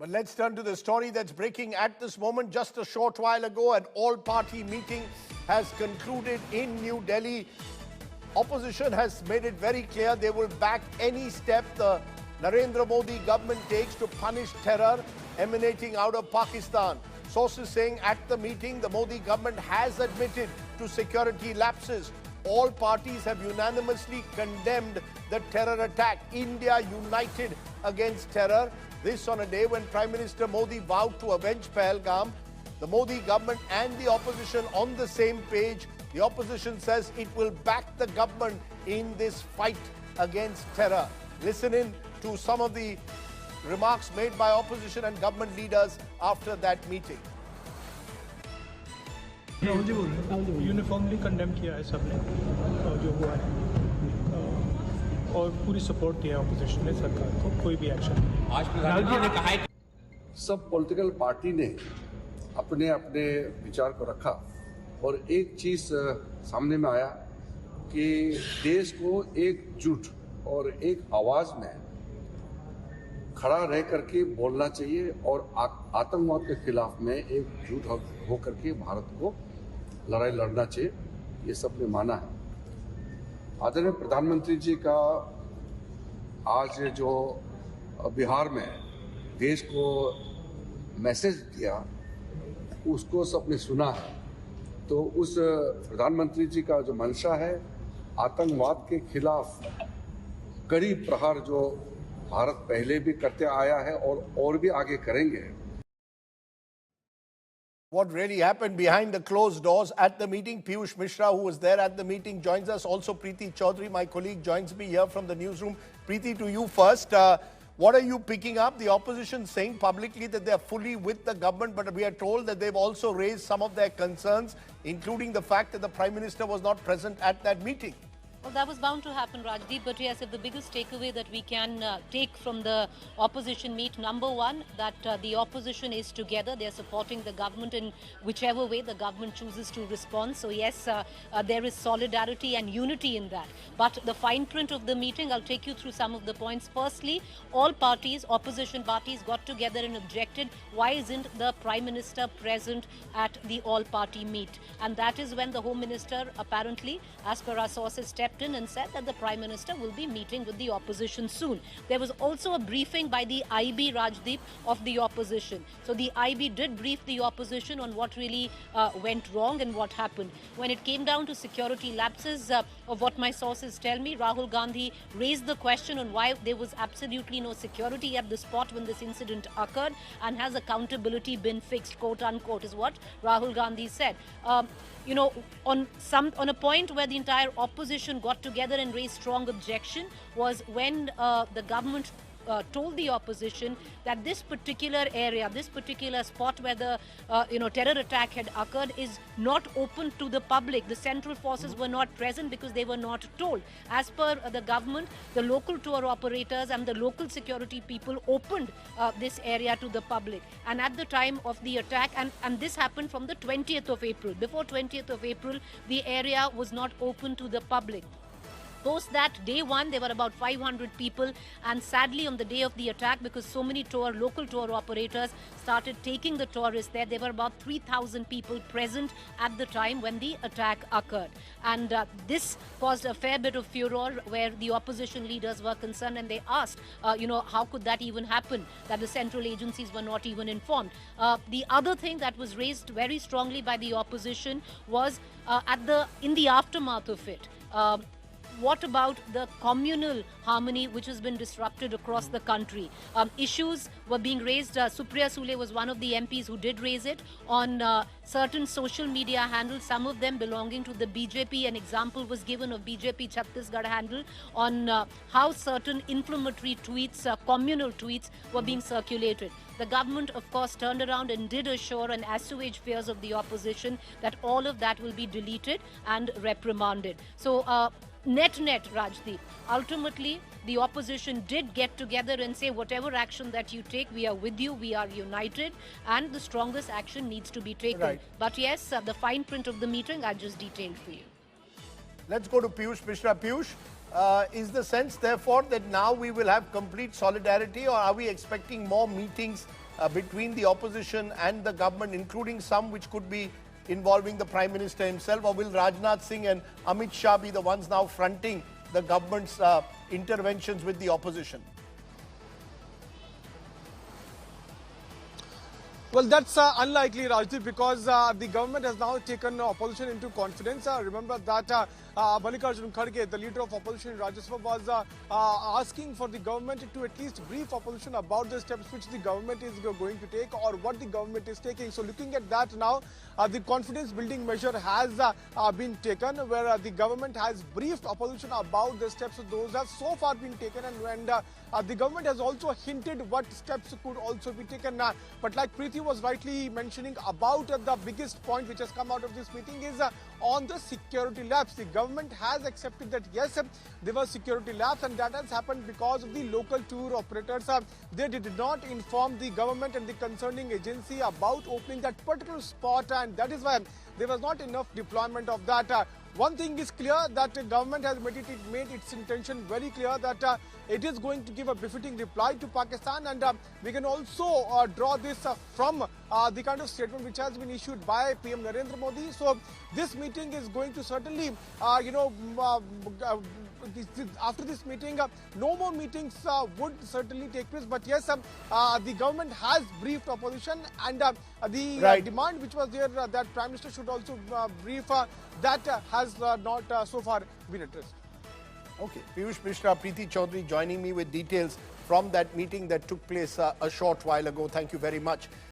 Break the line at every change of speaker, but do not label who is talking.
But let's turn to the story that's breaking at this moment. Just a short while ago, an all-party meeting has concluded in New Delhi. Opposition has made it very clear they will back any step the Narendra Modi government takes to punish terror emanating out of Pakistan. Sources saying at the meeting, the Modi government has admitted to security lapses. All parties have unanimously condemned the terror attack. India united against terror. This on a day when Prime Minister Modi vowed to avenge Pahalgam. The Modi government and the opposition on the same page. The opposition says it will back the government in this fight against terror. Listen in to some of the remarks made by opposition and government leaders after that meeting.
Uniformly condemn किया है सबने जो हुआ है और पूरी support दिया opposition ने सरकार को कोई भी एक्शन। आज प्रधानमंत्री ने कहा है
सब पॉलिटिकल पार्टी ने अपने अपने विचार को रखा और एक चीज सामने में आया कि देश को एकजुट और एक आवाज में खड़ा रह करके बोलना चाहिए और आतंकवाद के खिलाफ में एकजुट होकर के भारत को लड़ाई लड़ना चाहिए, ये सबने माना है। आदरणीय प्रधानमंत्री जी का आज जो बिहार में देश को मैसेज दिया उसको सबने सुना है। तो उस प्रधानमंत्री जी का जो मंशा है आतंकवाद के खिलाफ कड़ी प्रहार जो भारत पहले भी करते आया है और भी आगे करेंगे।
What really happened behind the closed doors at the meeting? Piyush Mishra, who was there at the meeting, joins us. Also, Preeti Chaudhary, my colleague, joins me here from the newsroom. Preeti, to you first. What are you picking up? The opposition saying publicly that they are fully with the government, but we are told that they've also raised some of their concerns, including the fact that the Prime Minister was not present at that meeting.
Well, that was bound to happen, Rajdeep. But yes, if the biggest takeaway that we can take from the opposition meet, number one, that the opposition is together. They're supporting the government in whichever way the government chooses to respond. So yes, there is solidarity and unity in that. But the fine print of the meeting, I'll take you through some of the points. Firstly, all parties, opposition parties, got together and objected. Why isn't the Prime Minister present at the all-party meet? And that is when the Home Minister, apparently, as per our sources, stepped in and said that the Prime Minister will be meeting with the opposition soon. There was also a briefing by the IB, Rajdeep, of the opposition. So the IB did brief the opposition on what really went wrong and what happened. When it came down to security lapses, of what my sources tell me, Rahul Gandhi raised the question on why there was absolutely no security at the spot when this incident occurred, and has accountability been fixed, quote unquote, is what Rahul Gandhi said. You know, on a point where the entire opposition got together and raised strong objection was when the government told the opposition that this particular area, this particular spot where the terror attack had occurred is not open to the public. The central forces were not present because they were not told. As per the government, the local tour operators and the local security people opened this area to the public. And at the time of the attack, and this happened from the 20th of April. Before 20th of April, the area was not open to the public. Post that, day one, there were about 500 people, and sadly on the day of the attack, because so many local tour operators started taking the tourists there were about 3,000 people present at the time when the attack occurred. And this caused a fair bit of furor where the opposition leaders were concerned, and they asked, how could that even happen, that the central agencies were not even informed. The other thing that was raised very strongly by the opposition was in the aftermath of it. What about the communal harmony which has been disrupted across the country? Issues were being raised. Supriya Sule was one of the MPs who did raise it on certain social media handles, some of them belonging to the BJP. An example was given of BJP Chhattisgarh handle on how certain inflammatory tweets, communal tweets, were being circulated. The government, of course, turned around and did assure and assuage fears of the opposition that all of that will be deleted and reprimanded. So, net, Rajdeep, ultimately, the opposition did get together and say, whatever action that you take, we are with you, we are united, and the strongest action needs to be taken. Right. But yes, the fine print of the meeting I just detailed for you.
Let's go to Piyush Mishra. Piyush, Is the sense, therefore, that now we will have complete solidarity, or are we expecting more meetings between the opposition and the government, including some which could be involving the Prime Minister himself, or will Rajnath Singh and Amit Shah be the ones now fronting the government's interventions with the opposition?
Well, that's unlikely, Rajdeep, because the government has now taken opposition into confidence. Remember that Mallikarjun Kharge, the leader of opposition in Rajya Sabha, was asking for the government to at least brief opposition about the steps which the government is going to take or what the government is taking. So looking at that now, the confidence building measure has been taken, where the government has briefed opposition about the steps. Those have so far been taken, and the government has also hinted what steps could also be taken. But like Preeti was rightly mentioning about the biggest point which has come out of this meeting is on the security lapse. The government has accepted that yes, there was security lapse, and that has happened because of the local tour operators. They did not inform the government and the concerning agency about opening that particular spot, and that is why there was not enough deployment of that. One thing is clear, that the government has made its intention very clear that it is going to give a befitting reply to Pakistan, and we can also draw this from the kind of statement which has been issued by PM Narendra Modi. So this meeting is going to certainly, after this meeting, no more meetings would certainly take place. But yes, the government has briefed opposition, and the demand which was there that Prime Minister should also brief, that has not so far been addressed.
Okay, Piyush Mishra, Preeti Chaudhary joining me with details from that meeting that took place a short while ago. Thank you very much.